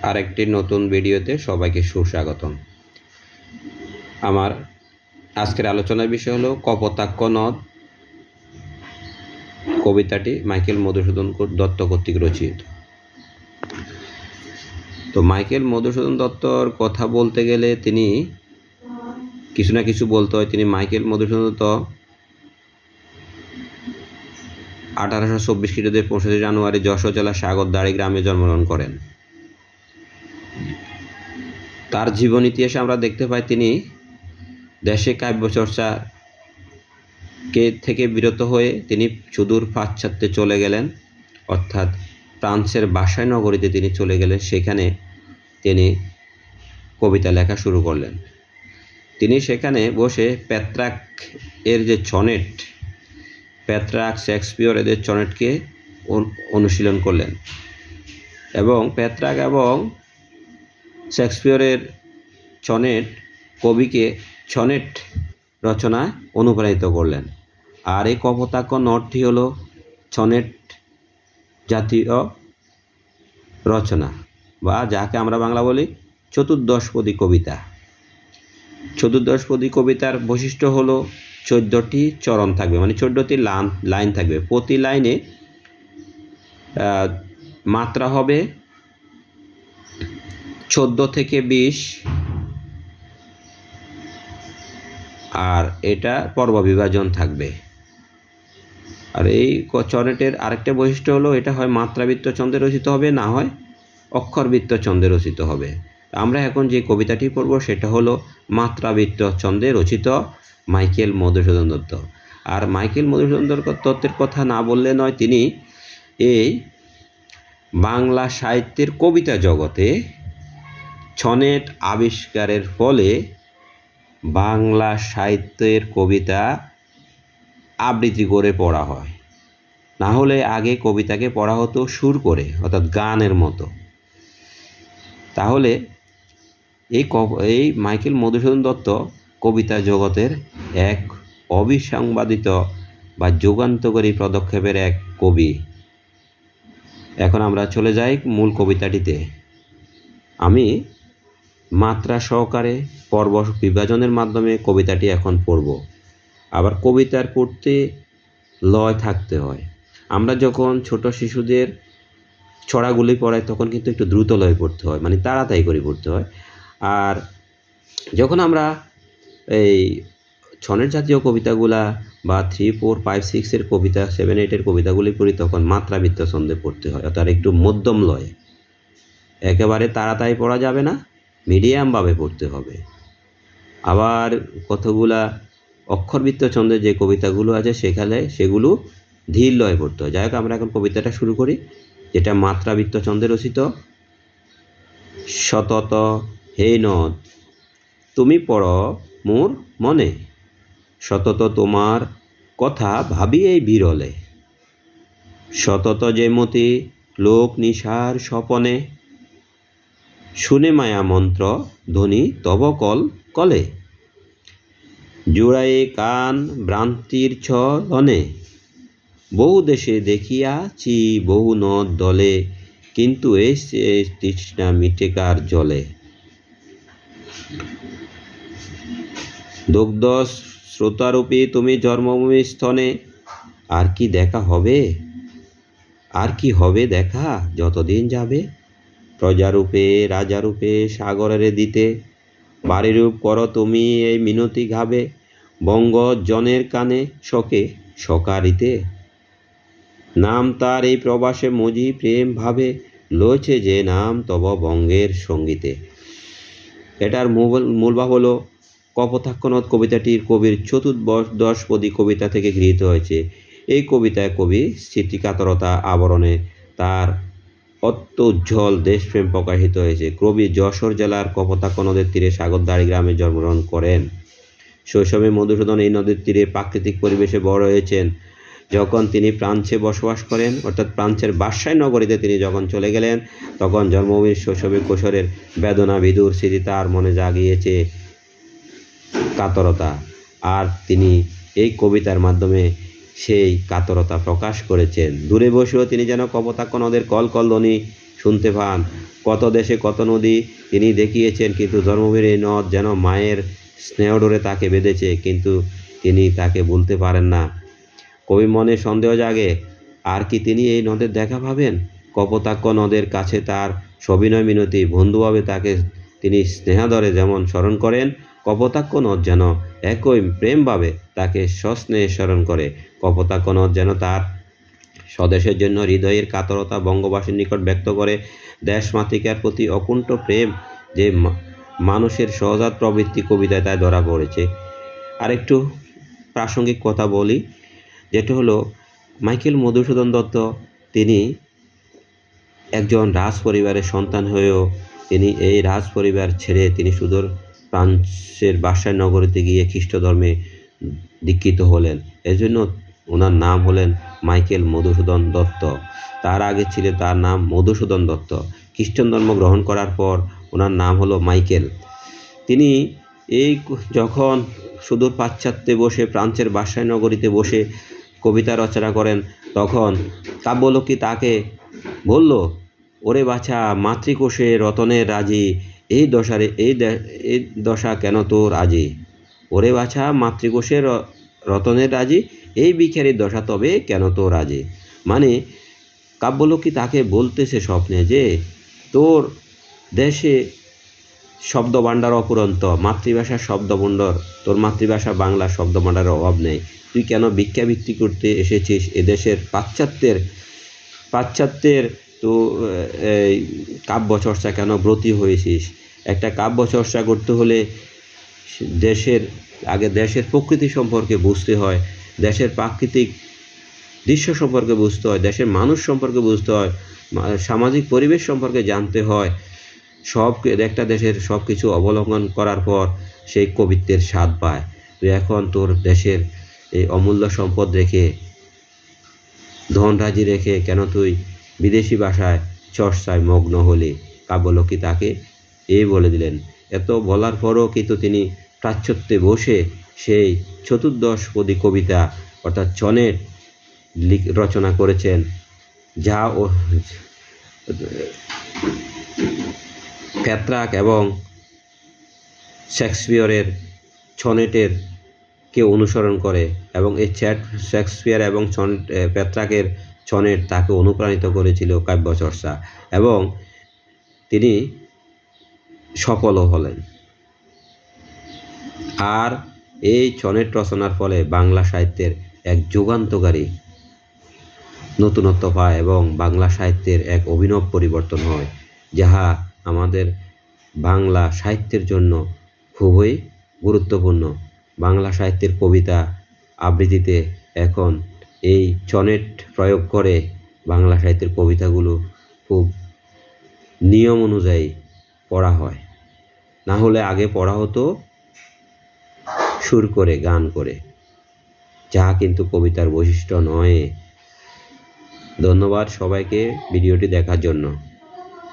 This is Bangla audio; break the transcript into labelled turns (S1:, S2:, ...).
S1: আরেকটি নতুন ভিডিওতে সবাইকে সুস্বাগতম। আমার আজকের আলোচনার বিষয় হলো কপোতাক্ষ নদ কবিতাটি মাইকেল মধুসূদন দত্ত কর্তৃক রচিত। তো মাইকেল মধুসূদন দত্তর কথা বলতে গেলে তিনি কিছু না কিছু বলতে হয়। তিনি মাইকেল মধুসূদন দত্ত 1824 খ্রিস্টাব্দে 25 জানুয়ারি যশোর জেলার সাগরদাড়ি গ্রামে জন্মগ্রহণ করেন। তার জীবন ইতিহাসে আমরা দেখতে পাই তিনি দেশে কাব্যচর্চা থেকে বিরত হয়ে তিনি সুদূর পাশ্চাত্যে চলে গেলেন, অর্থাৎ ফ্রান্সের বাসায় নগরীতে তিনি চলে গেলেন। সেখানে তিনি কবিতা লেখা শুরু করলেন। তিনি সেখানে বসে পেত্রাক এর যে সনেট, পেত্রাক, শেক্সপিয়র এদের সনেটকে অনুশীলন করলেন এবং পেত্রাক এবং শেক্সপিয়রের সনেট কবিকে সনেট রচনায় অনুপ্রাণিত করলেন। আর এই কপোতাক্ষ নদটি হলো সনেট জাতীয় রচনা, বা যাকে আমরা বাংলা বলি চতুর্দশপদী কবিতা। চতুর্দশপদী কবিতার বৈশিষ্ট্য হলো 14টি চরণ থাকবে, মানে 14টি লাইন থাকবে। প্রতি লাইনে মাত্রা হবে 14 থেকে 20, আর এটা পর্ব বিভাজন থাকবে। আর এই সনেটের আরেকটা বৈশিষ্ট্য হলো এটা হয় মাত্রাবৃত্ত ছন্দে রচিত হবে, না হয় অক্ষরবৃত্ত ছন্দে রচিত হবে। আমরা এখন যে কবিতাটি পড়ব সেটা হলো মাত্রাবৃত্ত ছন্দে রচিত মাইকেল মধুসূদন দত্ত। আর মাইকেল মধুসূদন দত্তের কথা না বললে নয়, তিনি এই বাংলা সাহিত্যের কবিতা জগতে সনেট আবিষ্কারের ফলে বাংলা সাহিত্যের কবিতা আবৃত্তি করে পড়া হয়। না হলে আগে কবিতাকে পড়া হতো সুর করে, অর্থাৎ গানের মতো। তাহলে এই মাইকেল মধুসূদন দত্ত কবিতা জগতের এক অবিসংবাদিত বা যুগান্তকারী পদক্ষেপের এক কবি। এখন আমরা চলে যাই মূল কবিতাটিতে। আমি মাত্রা সহকারে পর্ব বিভাজনের মাধ্যমে কবিতাটি এখন পড়ব। আবার কবিতার পড়তে লয় থাকতে হয়। আমরা যখন ছোট শিশুদের ছড়াগুলি পড়াই তখন কিন্তু একটু দ্রুত লয় পড়তে হয়, মানে তাড়াতাড়ি করে পড়তে হয়। আর যখন আমরা এই সনেট জাতীয় কবিতাগুলা বা 3, 4, 5, 6 কবিতা, 7, 8 কবিতাগুলি পড়ি তখন মাত্রাবৃত্ত ছন্দে পড়তে হয়, অর্থাৎ একটু মধ্যম লয়। একেবারে তাড়াতাড়ি পড়া যাবে না, মিডিয়ামভাবে পড়তে হবে। আবার কতগুলা অক্ষরবৃত্ত ছন্দে যে কবিতাগুলো আছে সেগুলো ধীর লয়ে পড়তে হয়। যাই হোক, আমরা এখন কবিতাটা শুরু করি, যেটা মাত্রাবৃত্ত ছন্দে রচিত। সতত হে নদ তুমি পড়ো মোর মনে, সতত তোমার কথা ভাবি এই বিরলে, সতত যেমতি লোক নিশার স্বপনে, শুনে মায়া মন্ত্র ধ্বনি তব কল কলে, জুড়ায়ে কান ভ্রান্তির ছলনে, বহু দেশে দেখিয়াছি বহু নদ দলে, কিন্তু এসে তৃষ্ণা মিটেকার জলে, দুগ্ধ শ্রোতারূপী তুমি জন্মভূমি স্থনে, আর কি দেখা হবে, আর কি হবে দেখা যতদিন যাবে, প্রজারূপে রাজারূপে সাগরের দিতে, বাড়িরূপ করো তুমি এই মিনতি ঘাবে, বঙ্গ জনের কানে শোকে সকারিতে, নাম তার এই প্রবাসে মজি প্রেম ভাবে, লয়েছে যে নাম তব বঙ্গের সঙ্গীতে। এটার মূল ভাব হলো কপোতাক্ষ নদ কবিতাটির কবির চতুর্দশপদী কবিতা থেকে গৃহীত হয়েছে। এই কবিতায় কবি স্মৃতিকাতরতা আবরণে তার অত্যুজ্জ্বল দেশপ্রেম প্রকাশিত হয়েছে। কবি যশোর জেলার কপোতাক্ষ নদের তীরে সাগরদাড়ি গ্রামে জন্মগ্রহণ করেন। শৈশবে মধুসূদন এই নদীর তীরে প্রাকৃতিক পরিবেশে বড় হয়েছেন। যখন তিনি ফ্রান্সে বসবাস করেন, অর্থাৎ ফ্রান্সের বাসায় নগরীতে তিনি যখন চলে গেলেন, তখন জন্মভূমির শৈশবে কৈশোরের বেদনা বিদুর স্মৃতি তার মনে জাগিয়েছে কাতরতা। আর তিনি এই কবিতার মাধ্যমে সেই কাতরতা প্রকাশ করেছেন। দূরে বসেও তিনি যেন কপোতাক্ষ নদের কল কল ধ্বনি শুনতে পান। কত দেশে কত নদী তিনি দেখিয়েছেন, কিন্তু ধর্মবীর এই নদ যেন মায়ের স্নেহডোরে তাকে বেঁধেছে, কিন্তু তিনি তাকে ভুলতে পারেন না। কবি মনে সন্দেহ জাগে, আর কি তিনি এই নদের দেখা পাবেন? কপোতাক্ষ নদের কাছে তার সবিনয় মিনতি, বন্ধুভাবে তাকে তিনি স্নেহাদরে যেমন স্মরণ করেন, কপোতাক্ষ নদ যেন একই প্রেমভাবে তাকে সস্নেহে স্মরণ করে। কপোতাক্ষ নদ যেন তার স্বদেশের জন্য হৃদয়ের কাতরতা বঙ্গবাসীর নিকট ব্যক্ত করে। দেশমাতৃকার প্রতি অকুণ্ঠ প্রেম যে মানুষের সহজাত প্রবৃত্তি কবিতায় তাই ধরা পড়েছে। আরেকটু প্রাসঙ্গিক কথা বলি, যেটা হলো মাইকেল মধুসূদন দত্ত তিনি একজন রাজ পরিবারের সন্তান হয়েও তিনি এই রাজ পরিবার ছেড়ে তিনি সুদূর ফ্রান্সের বার্সায় নগরীতে গিয়ে খ্রিস্ট ধর্মে দীক্ষিত হলেন। এজন্য ওনার নাম হলেন মাইকেল মধুসূদন দত্ত। তার আগে ছিল তার নাম মধুসূদন দত্ত। খ্রিস্টান ধর্ম গ্রহণ করার পর ওনার নাম হলো মাইকেল। তিনি এই যখন সুদূর পাশ্চাত্যে বসে ফ্রান্সের বার্সায় নগরীতে বসে কবিতা রচনা করেন, তখন কাব্যলক্ষ্মী তাকে বলল, ওরে বাছা মাতৃকোষে রতনের রাজি, এই দশারে এই দশা কেন তোর আজি? ওরে বাছা মাতৃকোষে রতনের রাজি, এই ভিখারির দশা তবে কেন তোর আজি? মানে কাব্যলক্ষ্মী তাকে বলতেছে স্বপ্নে যে তোর দেশে শব্দভাণ্ডার অপুরন্ত, মাতৃভাষার শব্দভাণ্ডার, তোর মাতৃভাষা বাংলা শব্দভাণ্ডারের অভাব নেই, তুই কেন ভিক্ষাবৃত্তি করতে এসেছিস এদেশের পাশ্চাত্যের তো এই কাব্য চর্চা কেন ব্রতী হয়েছিস? একটা কাব্য চর্চা করতে হলে দেশের প্রকৃতি সম্পর্কে বুঝতে হয়, দেশের প্রাকৃতিক দৃশ্য সম্পর্কে বুঝতে হয়, দেশের মানুষ সম্পর্কে বুঝতে হয়, সামাজিক পরিবেশ সম্পর্কে জানতে হয়। একটা দেশের সব কিছু অবলম্বন করার পর সেই কবিত্বের স্বাদ পায়। তুই এখন তোর দেশের এই অমূল্য সম্পদ রেখে, ধনরাজি রেখে কেন তুই বিদেশি ভাষায় চর্চায় মগ্ন হলে? কাব্যলক্ষ্মী তাকে এই বলে দিলেন। এত বলার পরও কিন্তু তিনি প্রাচ্যত্যে বসে সেই চতুর্দশপদী কবিতা অর্থাৎ সনেট রচনা করেছেন, যা ও পেত্রাক এবং শেক্সপিয়রের সনেটের কে অনুসরণ করে, এবং এই শেক্সপিয়র এবং পেত্রাকের সনেট তাকে অনুপ্রাণিত করেছিল কাব্যচর্চা, এবং তিনি সফলও হলেন। আর এই সনেট রচনার ফলে বাংলা সাহিত্যের এক যুগান্তকারী নতুনত্ব পায় এবং বাংলা সাহিত্যের এক অভিনব পরিবর্তন হয়, যাহা আমাদের বাংলা সাহিত্যের জন্য খুবই গুরুত্বপূর্ণ। বাংলা সাহিত্যের কবিতা আবৃত্তিতে এখন এই সনেট প্রয়োগ করে বাংলা সাহিত্যের কবিতাগুলো খুব নিয়ম অনুযায়ী পড়া হয়। না হলে আগে পড়া হতো সুর করে, গান করে, যা কিন্তু কবিতার বৈশিষ্ট্য নয়। ধন্যবাদ সবাইকে ভিডিওটি দেখার জন্য।